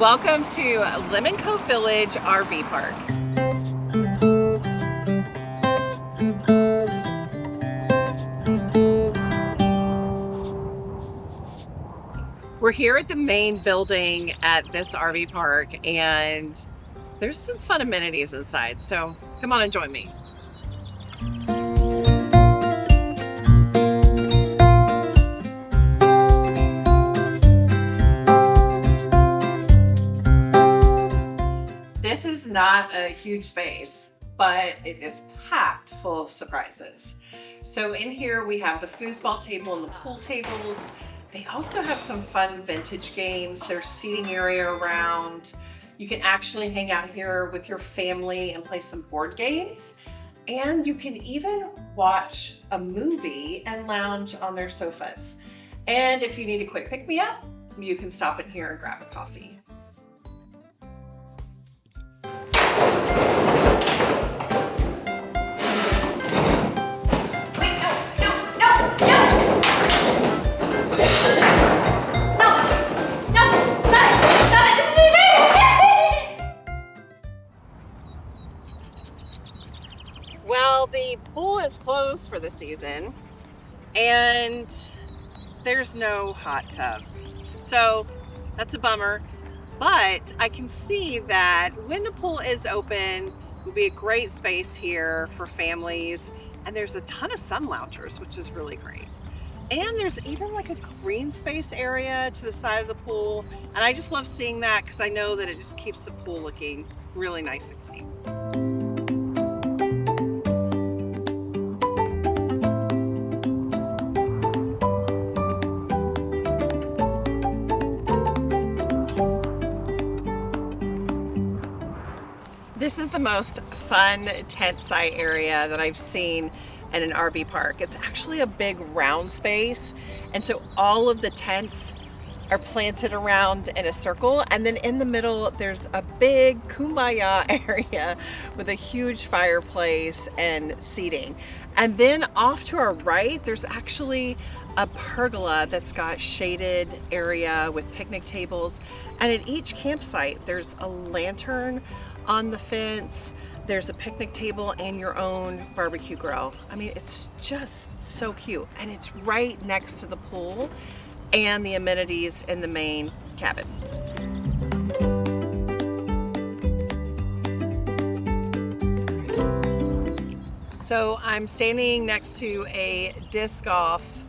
Welcome to Lemon Cove Village RV Park. We're here at the main building at this RV park, and there's some fun amenities inside, so come on and join me. This is not a huge space, but it is packed full of surprises. So in here we have the foosball table and the pool tables. They also have some fun vintage games. There's seating area around. You can actually hang out here with your family and play some board games. And you can even watch a movie and lounge on their sofas. And if you need a quick pick-me-up, you can stop in here and grab a coffee. Well, the pool is closed for the season and there's no hot tub. So that's a bummer, but I can see that when the pool is open, it will be a great space here for families. And there's a ton of sun loungers, which is really great. And there's even like a green space area to the side of the pool. And I just love seeing that because I know that it just keeps the pool looking really nice and clean. This is the most fun tent site area that I've seen in an RV park. It's actually a big round space, and so all of the tents are planted around in a circle, and then in the middle there's a big kumbaya area with a huge fireplace and seating. And then off to our right there's actually a pergola that's got shaded area with picnic tables, and at each campsite there's a lantern on the fence. There's a picnic table and your own barbecue grill. I mean, it's just so cute, and it's right next to the pool and the amenities in the main cabin. So I'm standing next to a disc golf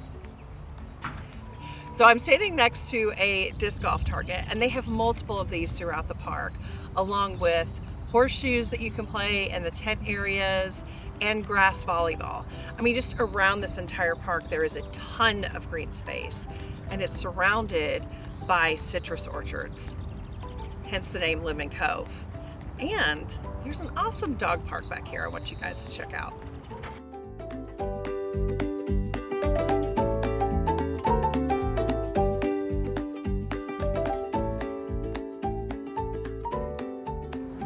target, and they have multiple of these throughout the park, along with horseshoes that you can play in the tent areas and grass volleyball. I mean, just around this entire park there is a ton of green space, and it's surrounded by citrus orchards, hence the name Lemon Cove. And there's an awesome dog park back here I want you guys to check out.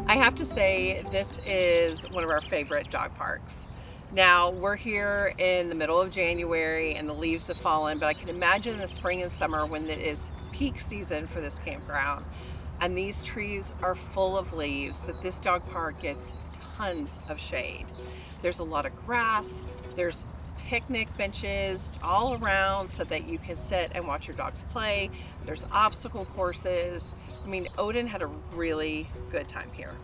I have to say, this is one of our favorite dog parks. Now, we're here in the middle of January and the leaves have fallen, but I can imagine in the spring and summer when it is peak season for this campground and these trees are full of leaves, that this dog park gets tons of shade. There's a lot of grass, there's picnic benches all around so that you can sit and watch your dogs play. There's obstacle courses. I mean, Odin had a really good time here.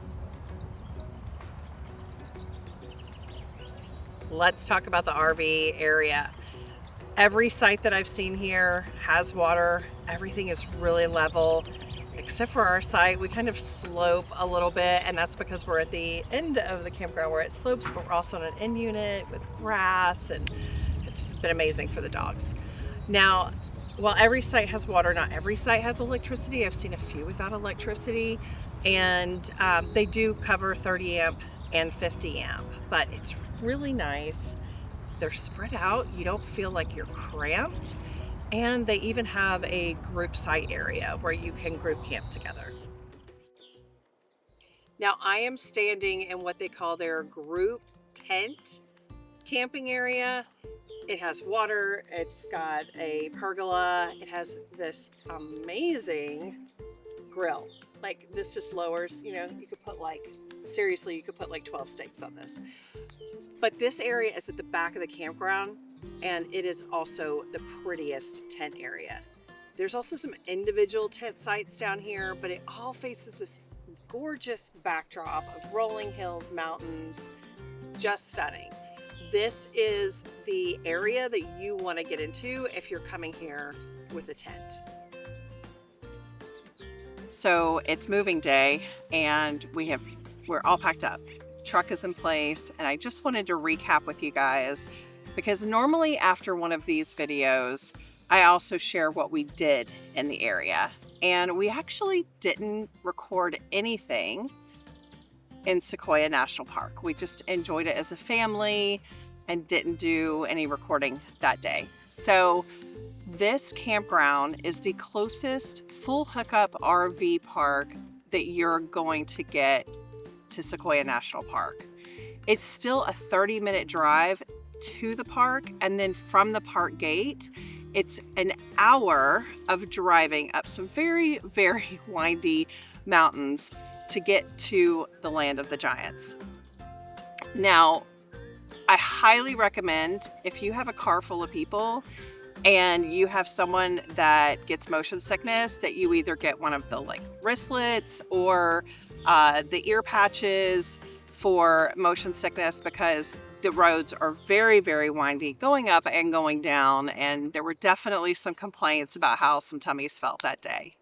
Let's talk about the RV area. Every site that I've seen here has water. Everything is really level, except for our site. We kind of slope a little bit, and that's because we're at the end of the campground where it slopes, but we're also in an end unit with grass, and it's just been amazing for the dogs. Now, while every site has water, not every site has electricity. I've seen a few without electricity, and they do cover 30 amp and 50 amp, but it's really nice. They're spread out. You don't feel like you're cramped, and they even have a group site area where you can group camp together. Now, I am standing in what they call their group tent camping area. It has water, it's got a pergola, it has this amazing grill. Like this just lowers, you know, you could put like, seriously, you could put like 12 stakes on this. But this area is at the back of the campground, and it is also the prettiest tent area. There's also some individual tent sites down here, but it all faces this gorgeous backdrop of rolling hills, mountains, just stunning. This is the area that you want to get into if you're coming here with a tent. So it's moving day, and we're all packed up. Truck is in place, and I just wanted to recap with you guys, because normally after one of these videos, I also share what we did in the area. And we actually didn't record anything in Sequoia National Park. We just enjoyed it as a family and didn't do any recording that day. So this campground is the closest full hookup RV park that you're going to get to Sequoia National Park. It's still a 30-minute drive to the park, and then from the park gate, it's an hour of driving up some very, very windy mountains to get to the land of the giants. Now, I highly recommend, if you have a car full of people and you have someone that gets motion sickness, that you either get one of the like wristlets or the ear patches for motion sickness, because the roads are very, very windy going up and going down, and there were definitely some complaints about how some tummies felt that day.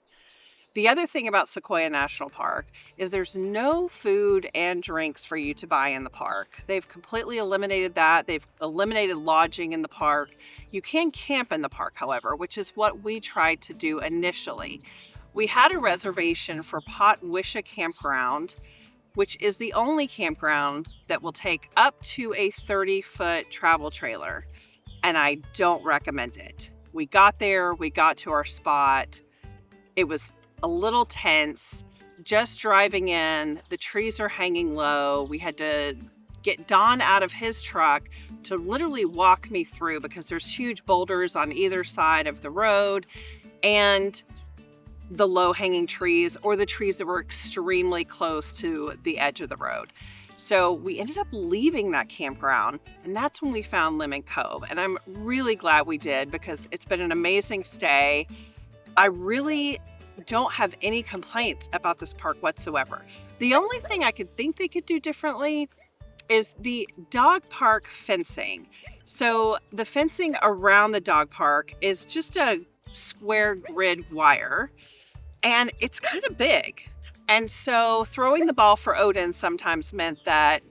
The other thing about Sequoia National Park is there's no food and drinks for you to buy in the park. They've completely eliminated that. They've eliminated lodging in the park. You can camp in the park, however, which is what we tried to do initially. We had a reservation for Potwisha Campground, which is the only campground that will take up to a 30-foot travel trailer, and I don't recommend it. We got there, we got to our spot. It was a little tense. Just driving in, the trees are hanging low. We had to get Don out of his truck to literally walk me through, because there's huge boulders on either side of the road, and the low-hanging trees, or the trees that were extremely close to the edge of the road. So we ended up leaving that campground, and that's when we found Lemon Cove. And I'm really glad we did, because it's been an amazing stay. I really don't have any complaints about this park whatsoever. The only thing I could think they could do differently is the dog park fencing. So the fencing around the dog park is just a square grid wire, and it's kind of big. And so throwing the ball for Odin sometimes meant that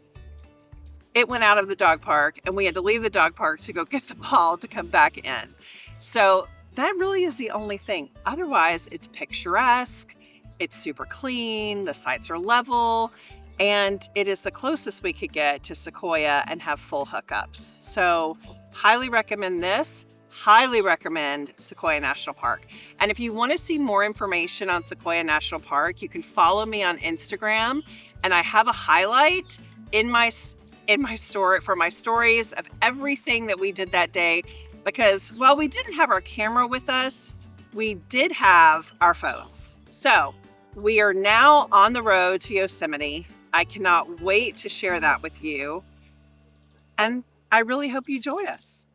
it went out of the dog park, and we had to leave the dog park to go get the ball to come back in. So that really is the only thing. Otherwise, it's picturesque, it's super clean, the sites are level, and it is the closest we could get to Sequoia and have full hookups. So highly recommend this. Highly recommend Sequoia National Park. And if you want to see more information on Sequoia National Park, you can follow me on Instagram, and I have a highlight in my story for my stories of everything that we did that day, because while we didn't have our camera with us, we did have our phones. So we are now on the road to Yosemite. I cannot wait to share that with you, and I really hope you join us.